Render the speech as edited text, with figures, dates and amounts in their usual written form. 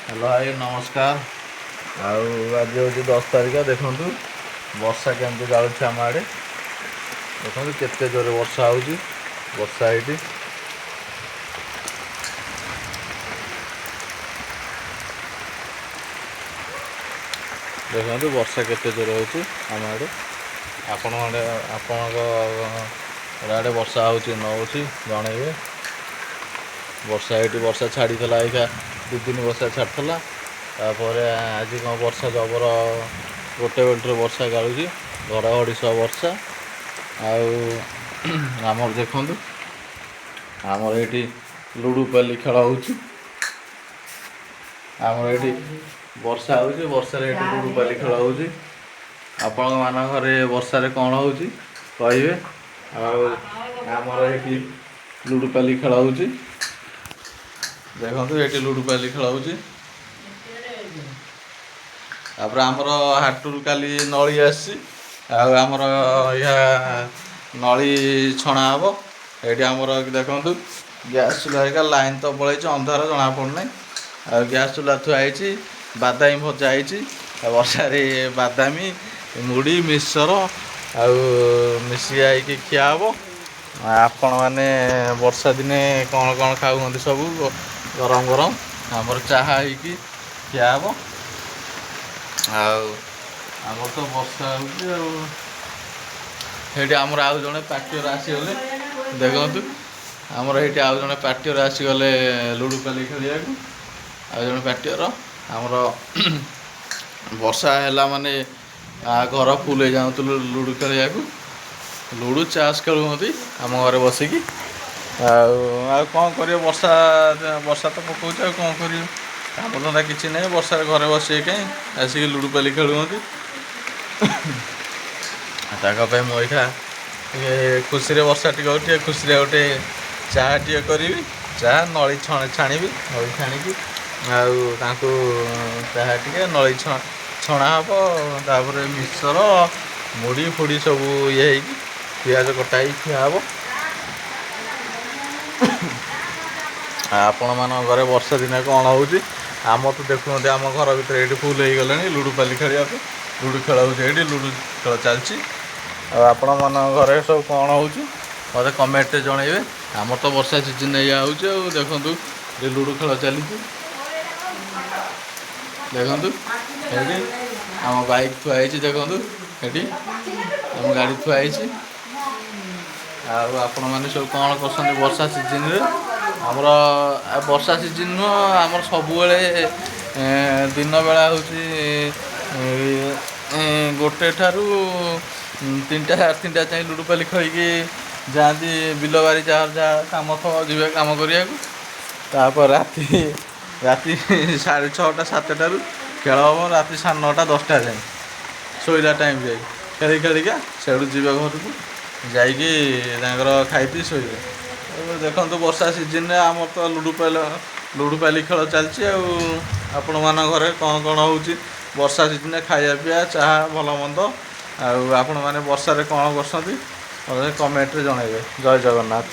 Hello भाई नमस्कार। आज हूँ 10 तारिख देखूँ वर्षा केमती गाँव आम आड़े देखो केते जोरे वर्षा होगी। वर्षा ये देखो वर्षा केते जोरे होची आम आड़े आपण आड़े वर्षा होची न होची जनइबे। वर्षा ये वर्षा छाड़ी एखा 2 दिन वर्षा छाड़ला आज कौन वर्षा जबर गोटे बेल्टर वर्षा गाड़ी घड़घड़ी सह वर्षा आमर देखु आमर ये लुडु पाली खेल हो वर्षा हो वर्षा लुडु पाली खेल हो आपण मान घरे वर्षा कौन हो कहे आमर ये लुडु पाली खेल हो देखो ये लुडु पाली खेल हो आमर हाटू काली नली आमर नली छणा हम ये आमर देखु गैस चूल्हा लाइन तो पड़े अंधार जना पड़ना आ गैस चूल्हा थुआई बादामी भजा वर्षार बादामी मुड़ी मिक्सर मिसिकी खिया हम। आपण मैंने वर्षा दिने कौन कौन खाऊ सब गरम गरम आमर चाहा खिया हम। आमर तो वर्षा होटी आमर आउ जड़े पार्टीर आसीगले देखु आमर ये आउ जड़े पार्टीर आसीगले लुडु पाली खेलिया आउ जड़े पार्टीर आमर वर्षा है माने घर फुल हो जाऊँ लुडु खेलिया लुडु चाष खेलुँ आम घर बसिकी कौन कर वर्षा वर्षा तो पकाऊ कौन कर काम धंदा किसी ना वर्षार घरे बस कहीं आसिक लुडु पाली खेलुँ मुखा खुशी वर्षा टी उठे खुशी गोटे चाह टे करी चाह नली छाणी नली छाणी चाह टे नली छणा हम तापर मिक्सर मुड़ी फुड़ी सब ये पियाज कटाई खिया हम। आपण मान घरे वर्षा दिन कौन हो आम तो देखुं आम घर भर ये फुल हो गले लुडु पाली खेलिया लुडु खेल हो लुडु खेल चलती आपण मन घरे सब कौन हो मत कमेंट जनइबे। आम तो वर्षा सीजन या देखु ये लुडु खेल चली देखु ये आम बाइक थुआई देखु ये आम गाड़ी थुआई आपण मैंने सब कौन कर वर्षा सीजन आमर वर्षा सीजन नुह आमर सब दिन बेला हूँ गोटे ठारू 3टा 3टा चाहे लुडु पाली खेल जाती बिल बारी जार जहाँ कम थो जी कम कर राति 6:30 7टारू खेल हम राति 9:30 10टा जाए शोला टाइम जाए खेली खेलिका से जी घर को जाइकी खाई पी शोबे। देखो वर्षा सीजन आम तो लुडु पाली खेल चलती आपण मान घरे कौन कौन हो वर्षा सीजन खाया पीया चाह भल मंद आपण मैंने वर्षा कौन कर कमेंट जनइबे। जय जगन्नाथ।